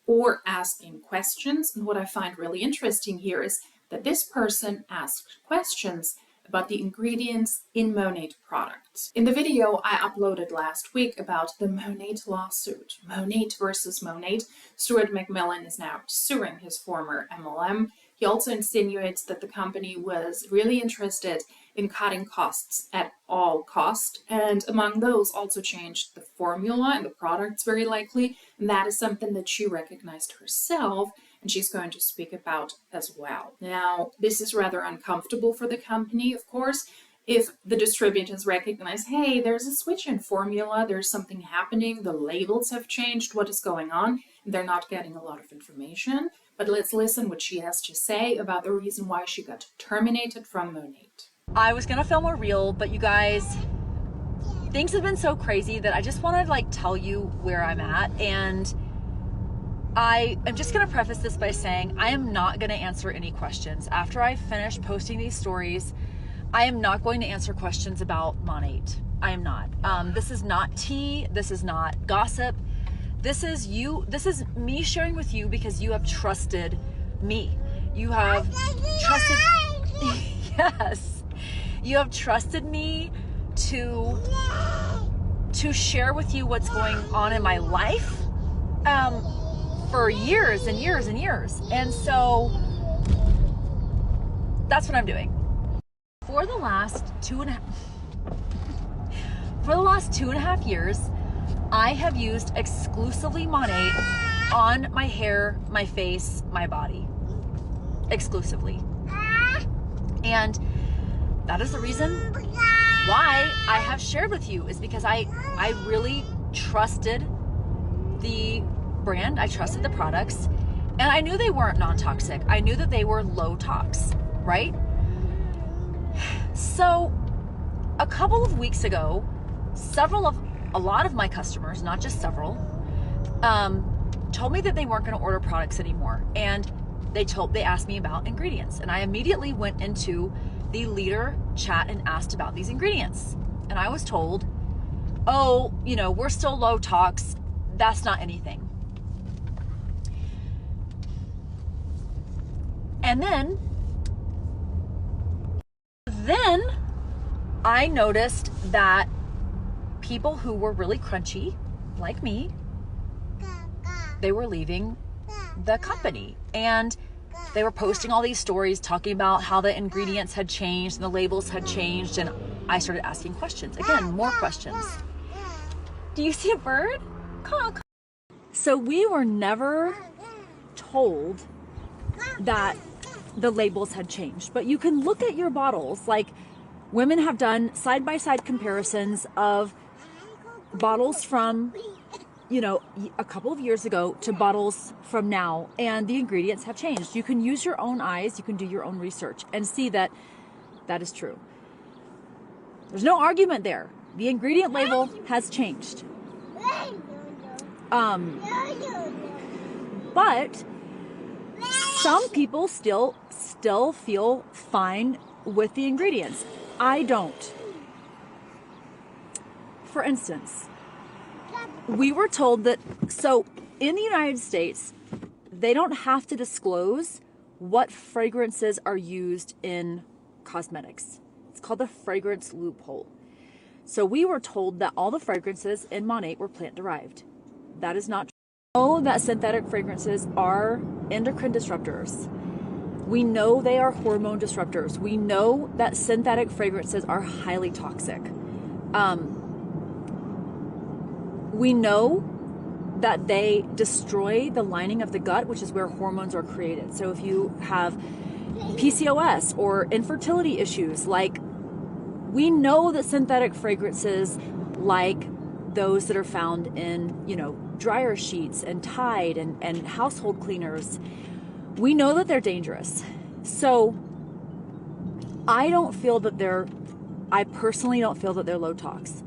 or asking questions. And what I find really interesting here is that this person asked questions about the ingredients in Monat products. In the video I uploaded last week about the Monat lawsuit, Monat versus Monat, Stuart McMillan is now suing his former MLM. He also insinuates that the company was really interested in cutting costs at all cost, and among those also changed the formula and the products very likely, and that is something that she recognized herself and she's going to speak about as well. Now, this is rather uncomfortable for the company, of course, if the distributors recognize, hey, there's a switch in formula, there's something happening, the labels have changed, what is going on, and they're not getting a lot of information. But let's listen what she has to say about the reason why she got terminated from Monat. I was gonna film a reel, but you guys, things have been so crazy that I just want to tell you where I'm at. And I am just gonna preface this by saying I am not gonna answer any questions. After I finish posting these stories, I am not going to answer questions about Monat. I am not. This is not tea. This is not gossip. This is me sharing with you because you have trusted me. You have trusted, yes. You have trusted me to share with you what's going on in my life for years and years and years. And so that's what I'm doing. For the last 2.5 years, I have used exclusively Monat on my hair, my face, my body. Exclusively. And that is the reason why I have shared with you, is because I really trusted the brand, I trusted the products, and I knew they weren't non-toxic. I knew that they were low tox, right? So a couple of weeks ago, a lot of my customers, not just several, told me that they weren't going to order products anymore, and they asked me about ingredients, and I immediately went into the leader chat and asked about these ingredients, and I was told, oh, we're still low tox, that's not anything. And then I noticed that people who were really crunchy, like me, they were leaving the company, and they were posting all these stories talking about how the ingredients had changed and the labels had changed, and I started asking questions. Again, more questions. Do you see a bird? Caw. So we were never told that the labels had changed, but you can look at your bottles. Like, women have done side-by-side comparisons of bottles from a couple of years ago to bottles from now, and the ingredients have changed. You can use your own eyes, you can do your own research and see that that is true. There's no argument there. The ingredient label has changed. But some people still feel fine with the ingredients. I don't. For instance, we were told that, so in the United States, they don't have to disclose what fragrances are used in cosmetics. It's called the fragrance loophole. So we were told that all the fragrances in Monat were plant-derived. That is not true. We know that synthetic fragrances are endocrine disruptors. We know they are hormone disruptors. We know that synthetic fragrances are highly toxic. We know that they destroy the lining of the gut, which is where hormones are created. So if you have PCOS or infertility issues, we know that synthetic fragrances like those that are found in, dryer sheets and Tide and household cleaners, we know that they're dangerous. So I personally don't feel that they're low tox.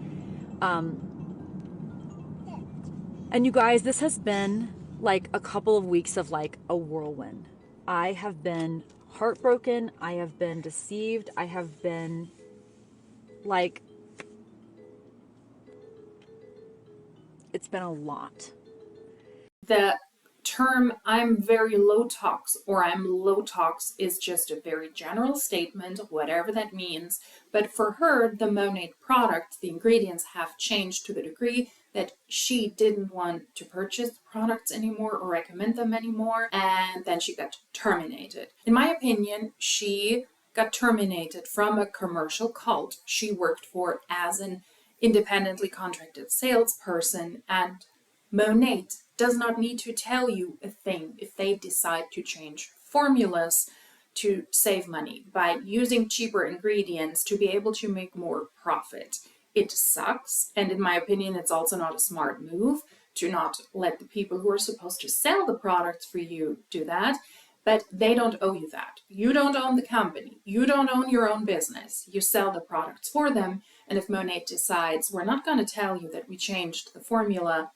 And you guys, this has been a couple of weeks of a whirlwind. I have been heartbroken. I have been deceived. I have been It's been a lot. The term "I'm very low tox" or "I'm low tox" is just a very general statement, whatever that means. But for her, the Monat product, the ingredients have changed to the degree that she didn't want to purchase the products anymore or recommend them anymore, and then she got terminated. In my opinion, she got terminated from a commercial cult she worked for as an independently contracted salesperson, and Monat does not need to tell you a thing if they decide to change formulas to save money by using cheaper ingredients to be able to make more profit. It sucks, and in my opinion, it's also not a smart move to not let the people who are supposed to sell the products for you do that, but they don't owe you that. You don't own the company. You don't own your own business. You sell the products for them, and if Monat decides, we're not going to tell you that we changed the formula,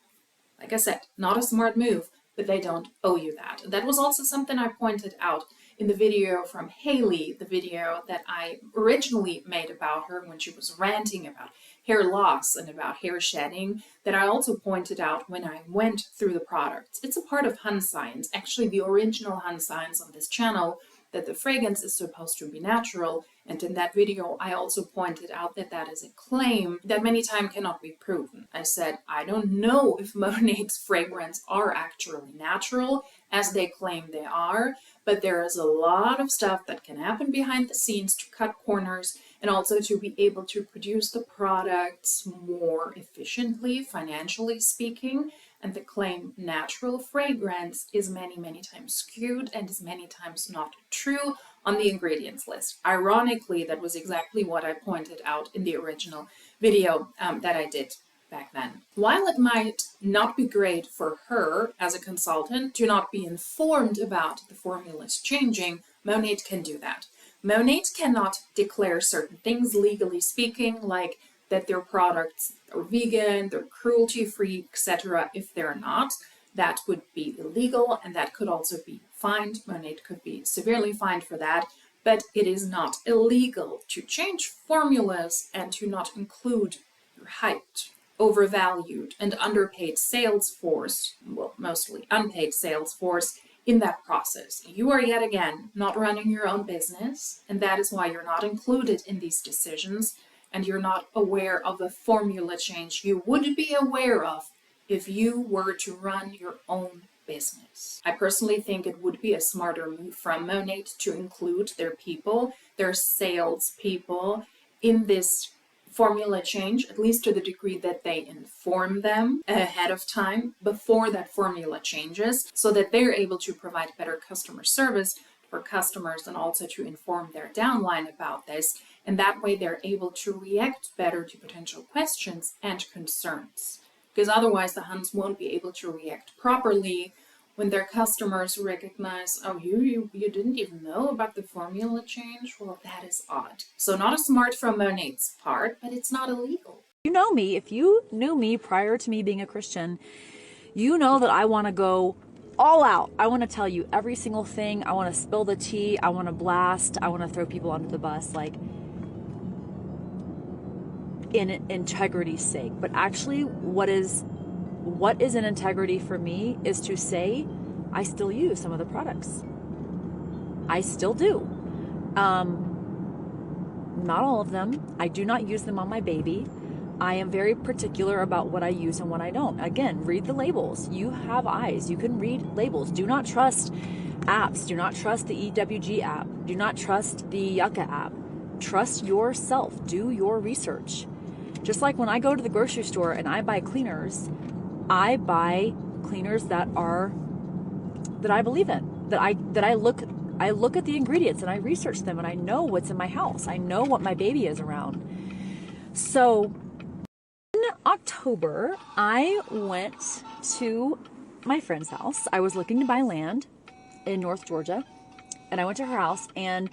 like I said, not a smart move, but they don't owe you that. That was also something I pointed out in the video from Haley, the video that I originally made about her when she was ranting about hair loss and about hair shedding, that I also pointed out when I went through the products. It's a part of Hun science, actually the original Hun science on this channel, that the fragrance is supposed to be natural, and in that video I also pointed out that that is a claim that many times cannot be proven. I said, I don't know if Monat's fragrance are actually natural, as they claim they are, but there is a lot of stuff that can happen behind the scenes to cut corners and also to be able to produce the products more efficiently, financially speaking. And the claim natural fragrance is many, many times skewed and is many times not true on the ingredients list. Ironically, that was exactly what I pointed out in the original video that I did back then. While it might not be great for her as a consultant to not be informed about the formulas changing, Monat can do that. Monat cannot declare certain things legally speaking, like that their products are vegan, they're cruelty-free, etc. If they're not, that would be illegal, and that could also be fined. Monat could be severely fined for that, but it is not illegal to change formulas and to not include your hyped, overvalued, and underpaid sales force, well, mostly unpaid sales force, in that process. You are yet again not running your own business, and that is why you're not included in these decisions, and you're not aware of the formula change you would be aware of if you were to run your own business. I personally think it would be a smarter move from Monat to include their people, their sales people, in this formula change, at least to the degree that they inform them ahead of time before that formula changes, so that they're able to provide better customer service for customers and also to inform their downline about this. And that way they're able to react better to potential questions and concerns. Because otherwise the Huns won't be able to react properly when their customers recognize, oh, you didn't even know about the formula change? Well, that is odd. So not a smart from Monat's part, but it's not illegal. You know me, if you knew me prior to me being a Christian, you know that I want to go all out. I want to tell you every single thing. I want to spill the tea. I want to blast. I want to throw people under the bus, like, in integrity's sake. But actually, what is an integrity for me is to say I still use some of the products. I still do. Not all of them. I do not use them on my baby. I am very particular about what I use and what I don't. Again, read the labels. You have eyes. You can read labels. Do not trust apps. Do not trust the EWG app. Do not trust the Yucca app. Trust yourself. Do your research. Just like when I go to the grocery store and I buy cleaners, I buy cleaners that I believe in, that I look at the ingredients and I research them and I know what's in my house. I know what my baby is around. So in October, I went to my friend's house. I was looking to buy land in North Georgia, and I went to her house, and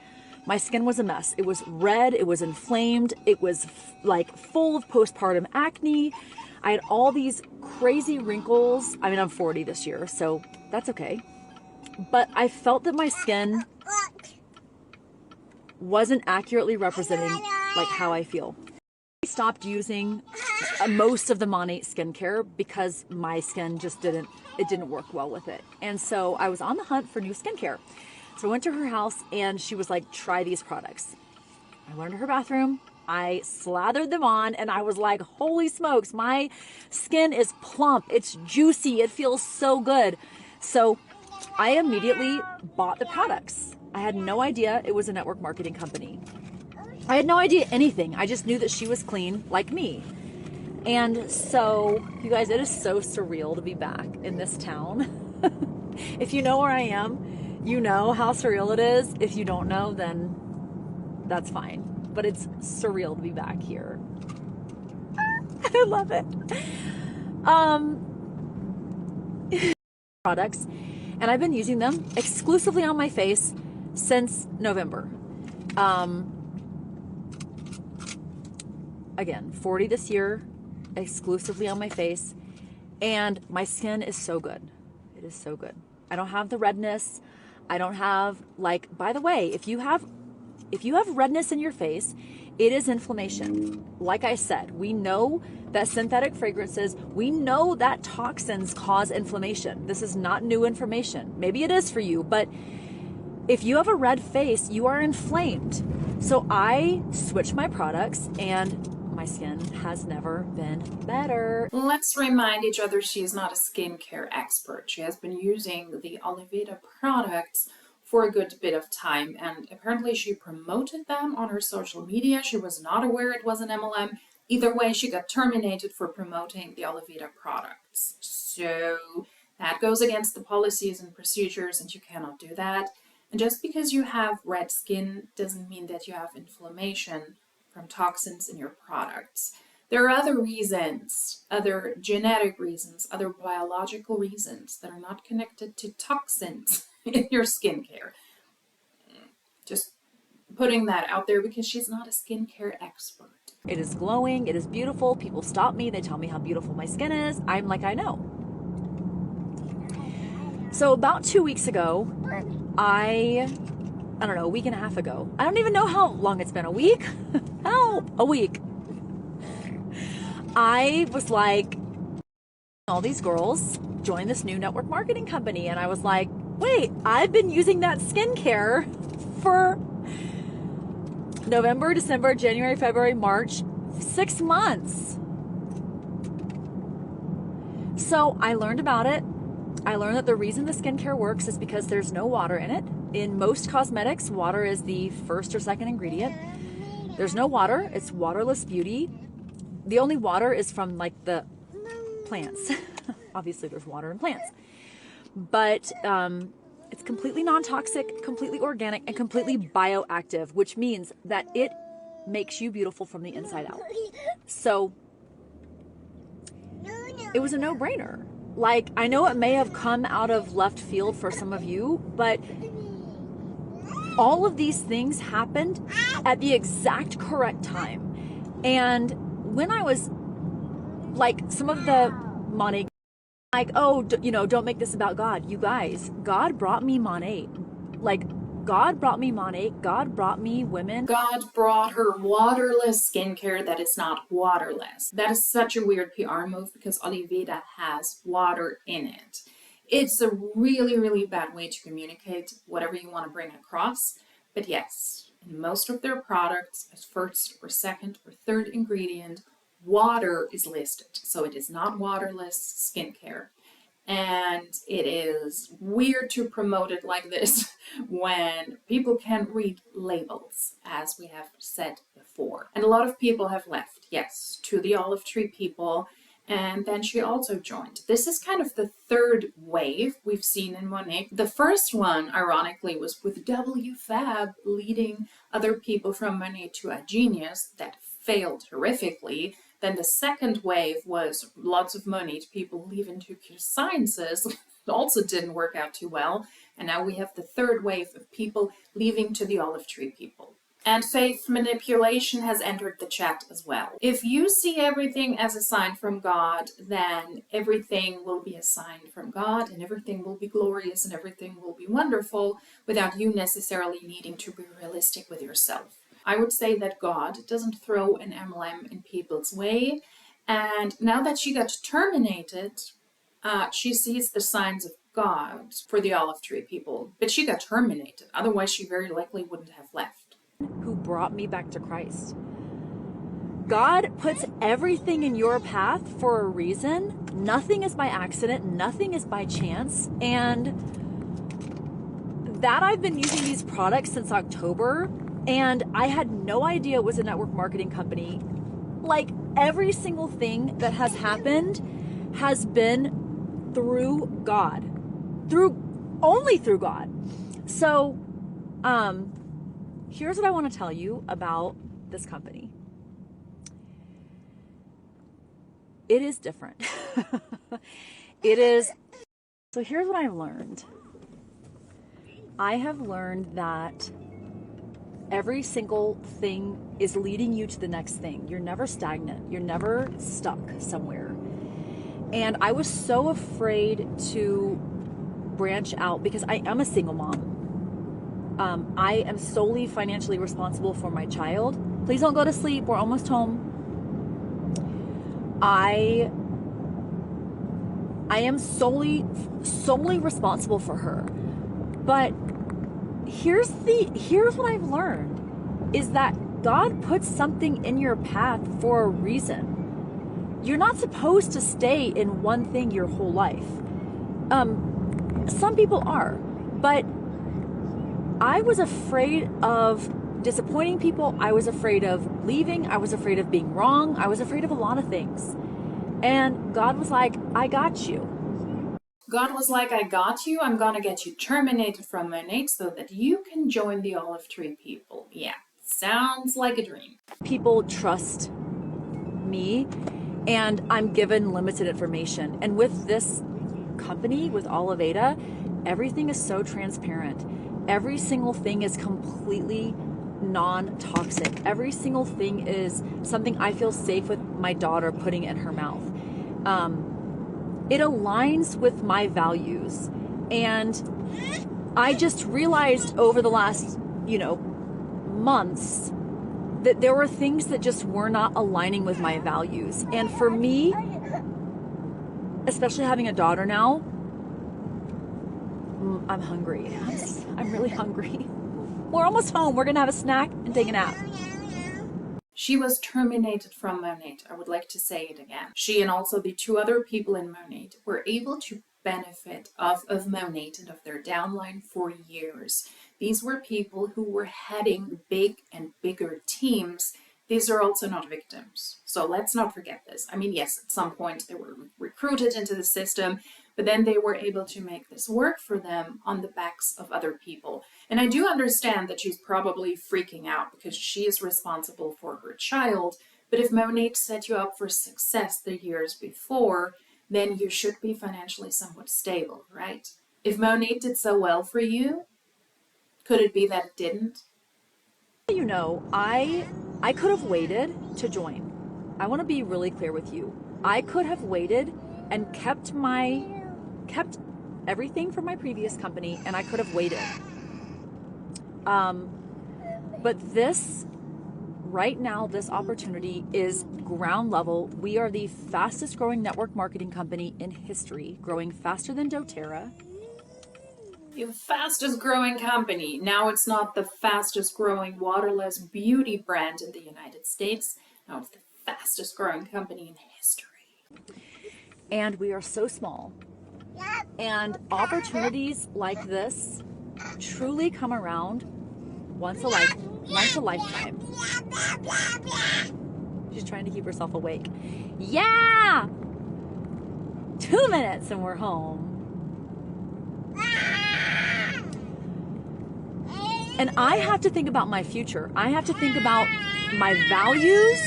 my skin was a mess. It was red, it was inflamed, it was like full of postpartum acne. I had all these crazy wrinkles. I mean, I'm 40 this year, so that's okay. But I felt that my skin wasn't accurately representing like how I feel. I stopped using most of the Monat skincare because my skin just didn't work well with it. And so I was on the hunt for new skincare. So I went to her house and she was like, try these products. I went to her bathroom, I slathered them on, and I was like, holy smokes, my skin is plump, it's juicy, it feels so good. So I immediately bought the products. I had no idea it was a network marketing company. I had no idea anything. I just knew that she was clean like me. And so, you guys, it is so surreal to be back in this town. If you know where I am, you know how surreal it is. If you don't know, then that's fine. But it's surreal to be back here. I love it. Products, and I've been using them exclusively on my face since November. Again, 40 this year, exclusively on my face, and my skin is so good. It is so good. I don't have the redness. I don't have, like, by the way, if you have redness in your face, it is inflammation. Like I said, we know that synthetic fragrances, we know that toxins cause inflammation. This is not new information. Maybe it is for you, but if you have a red face, you are inflamed. So I switched my products and my skin has never been better. Let's remind each other she is not a skincare expert. She has been using the Oliveda products for a good bit of time, and apparently she promoted them on her social media. She was not aware it was an MLM. Either way, she got terminated for promoting the Oliveda products. So that goes against the policies and procedures, and you cannot do that. And just because you have red skin doesn't mean that you have inflammation from toxins in your products. There are other reasons, other genetic reasons, other biological reasons that are not connected to toxins in your skincare. Just putting that out there because she's not a skincare expert. It is glowing, it is beautiful. People stop me, they tell me how beautiful my skin is. I'm like, I know. So about 2 weeks ago, I don't know, a week and a half ago. I don't even know how long it's been. A week? Help! A week. I was like, all these girls join this new network marketing company. And I was like, wait, I've been using that skincare for November, December, January, February, March, 6 months. So I learned about it. I learned that the reason the skincare works is because there's no water in it. In most cosmetics, water is the first or second ingredient. There's no water. It's waterless beauty. The only water is from like the plants. Obviously, there's water in plants. But it's completely non-toxic, completely organic, and completely bioactive, which means that it makes you beautiful from the inside out. So it was a no-brainer. Like, I know it may have come out of left field for some of you, but all of these things happened at the exact correct time. And when I was, like, some of the Monat, like, oh, don't make this about God. You guys, God brought me Monat. Like, God brought me Monat. God brought me women. God brought her waterless skincare that is not waterless. That is such a weird PR move because Oliveda has water in it. It's a really, really bad way to communicate whatever you want to bring across. But yes, in most of their products, as first or second or third ingredient, water is listed. So it is not waterless skincare. And it is weird to promote it like this when people can't read labels, as we have said before. And a lot of people have left, yes, to the Olivetreepeople, and then she also joined. This is kind of the third wave we've seen in Monat. The first one, ironically, was with WFab leading other people from Monat to a genius that failed horrifically. Then the second wave was lots of money to people leaving to sciences. It also didn't work out too well. And now we have the third wave of people leaving to the Olivetreepeople. And faith manipulation has entered the chat as well. If you see everything as a sign from God, then everything will be a sign from God, and everything will be glorious, and everything will be wonderful without you necessarily needing to be realistic with yourself. I would say that God doesn't throw an MLM in people's way. And now that she got terminated, she sees the signs of God for the olive tree people. But she got terminated. Otherwise, she very likely wouldn't have left. Who brought me back to Christ. God puts everything in your path for a reason. Nothing is by accident. Nothing is by chance. And that I've been using these products since October, and I had no idea it was a network marketing company. Like, every single thing that has happened has been through God. Only through God. So, here's what I want to tell you about this company. It is different. It is. So here's what I've learned. I have learned that every single thing is leading you to the next thing. You're never stagnant. You're never stuck somewhere. And I was so afraid to branch out because I am a single mom. I am solely financially responsible for my child. Please don't go to sleep. We're almost home. I am solely responsible for her. But here's what I've learned is that God puts something in your path for a reason. You're not supposed to stay in one thing your whole life. Some people are, but I was afraid of disappointing people. I was afraid of leaving. I was afraid of being wrong. I was afraid of a lot of things. And God was like, I got you. God was like, I got you. I'm gonna get you terminated from Monat so that you can join the Olivetreepeople. Yeah, sounds like a dream. People trust me, and I'm given limited information. And with this company, with Oliveda, everything is so transparent. Every single thing is completely non-toxic. Every single thing is something I feel safe with my daughter putting in her mouth. It aligns with my values. And I just realized over the last, months that there were things that just were not aligning with my values. And for me, especially having a daughter now, I'm hungry. I'm really hungry. We're almost home. We're going to have a snack and take a nap. She was terminated from Monat. I would like to say it again. She and also the two other people in Monat were able to benefit of Monat and of their downline for years. These were people who were heading big and bigger teams. These are also not victims. So let's not forget this. I mean, yes, at some point they were recruited into the system, but then they were able to make this work for them on the backs of other people. And I do understand that she's probably freaking out because she is responsible for her child. But if Monat set you up for success the years before, then you should be financially somewhat stable, right? If Monat did so well for you, could it be that it didn't? I could have waited to join. I want to be really clear with you. I could have waited and kept everything from my previous company, and I could have waited. But this, right now, this opportunity is ground level. We are the fastest growing network marketing company in history, growing faster than doTERRA. The fastest growing company. Now it's not the fastest growing waterless beauty brand in the United States. Now it's the fastest growing company in history. And we are so small. And opportunities like this truly come around once a lifetime. She's trying to keep herself awake. Yeah! 2 minutes and we're home. And I have to think about my future. I have to think about my values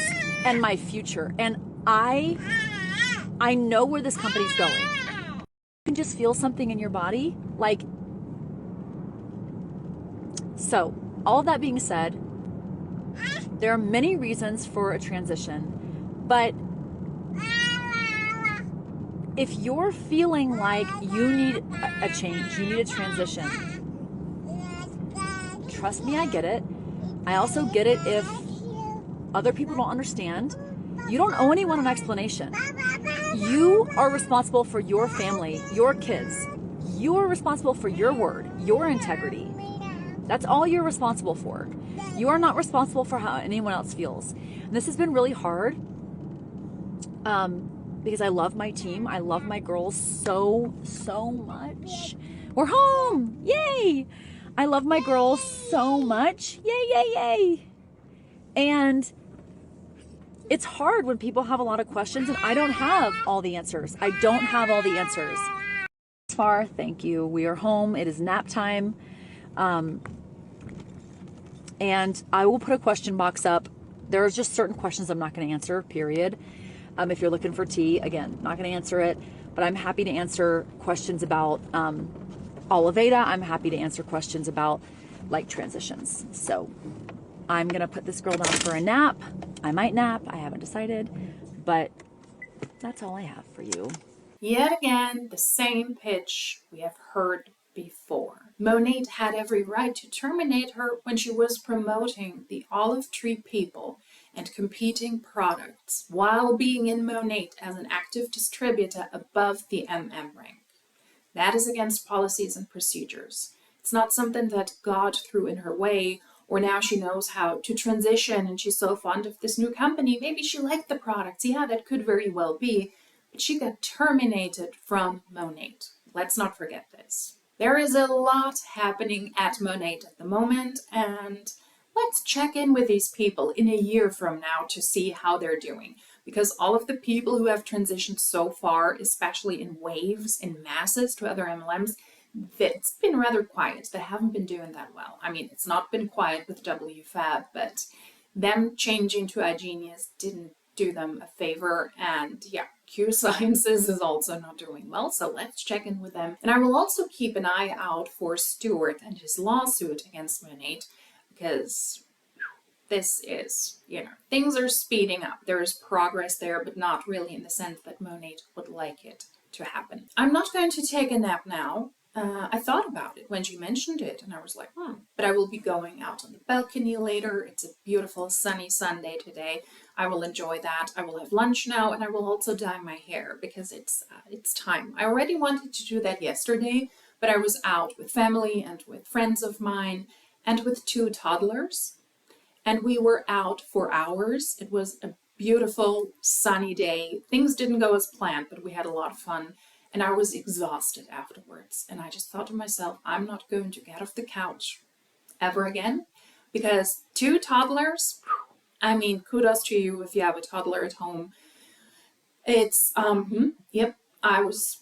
and my future. And I know where this company's going. You can just feel something in your body. So, all that being said, there are many reasons for a transition. But if you're feeling like you need a change, you need a transition, trust me, I get it. I also get it if other people don't understand. You don't owe anyone an explanation. You are responsible for your family, your kids. You are responsible for your word, your integrity. That's all you're responsible for. You are not responsible for how anyone else feels. And this has been really hard because I love my team. I love my girls so much. We're home! Yay! I love my girls so much. Yay! And it's hard when people have a lot of questions and I don't have all the answers. As far, thank you. We are home. It is nap time. And I will put a question box up. There are just certain questions I'm not going to answer, period. If you're looking for tea, again, not going to answer it. But I'm happy to answer questions about Oliveda. I'm happy to answer questions about like transitions. So I'm going to put this girl down for a nap. I might nap. I haven't decided. But that's all I have for you. Yet again, the same pitch we have heard before. Monat had every right to terminate her when she was promoting the Olivetreepeople and competing products while being in Monat as an active distributor above the MM rank. That is against policies and procedures. It's not something that God threw in her way, or now she knows how to transition and she's so fond of this new company. Maybe she liked the products. Yeah, that could very well be. But she got terminated from Monat. Let's not forget this. There is a lot happening at Monat at the moment, and let's check in with these people in a year from now to see how they're doing. Because all of the people who have transitioned so far, especially in waves, in masses to other MLMs, it's been rather quiet. They haven't been doing that well. I mean, it's not been quiet with WFAB, but them changing to iGenius didn't do them a favor. And yeah, Q Sciences is also not doing well, so let's check in with them. And I will also keep an eye out for Stewart and his lawsuit against Monat, because this is, things are speeding up. There is progress there, but not really in the sense that Monat would like it to happen. I'm not going to take a nap now. I thought about it when she mentioned it, and I was like, But I will be going out on the balcony later. It's a beautiful sunny Sunday today. I will enjoy that. I will have lunch now, and I will also dye my hair because it's time. I already wanted to do that yesterday, but I was out with family and with friends of mine and with 2 toddlers, and we were out for hours. It was a beautiful sunny day. Things didn't go as planned, but we had a lot of fun. And I was exhausted afterwards. And I just thought to myself, I'm not going to get off the couch ever again. Because 2 toddlers, I mean, kudos to you if you have a toddler at home. It's,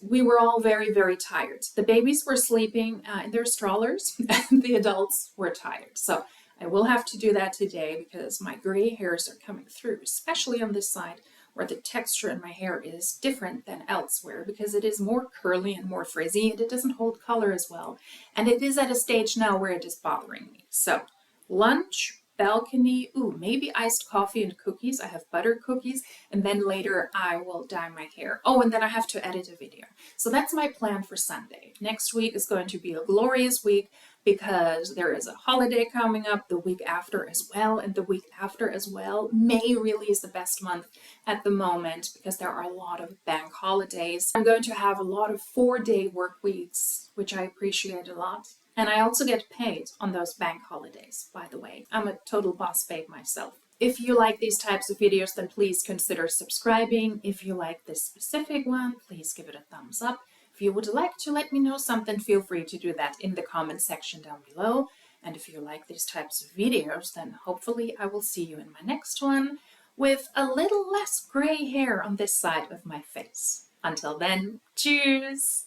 we were all very, very tired. The babies were sleeping in their strollers and the adults were tired. So I will have to do that today because my gray hairs are coming through, especially on this side, where the texture in my hair is different than elsewhere because it is more curly and more frizzy and it doesn't hold color as well. And it is at a stage now where it is bothering me. So lunch, balcony, maybe iced coffee and cookies. I have butter cookies, and then later I will dye my hair. Oh, and then I have to edit a video. So that's my plan for Sunday. Next week is going to be a glorious week because there is a holiday coming up the week after as well, and the week after as well. May really is the best month at the moment because there are a lot of bank holidays. I'm going to have a lot of 4-day work weeks, which I appreciate a lot. And I also get paid on those bank holidays, by the way. I'm a total boss babe myself. If you like these types of videos, then please consider subscribing. If you like this specific one, please give it a thumbs up. If you would like to let me know something, feel free to do that in the comment section down below. And if you like these types of videos, then hopefully I will see you in my next one with a little less gray hair on this side of my face. Until then, cheers!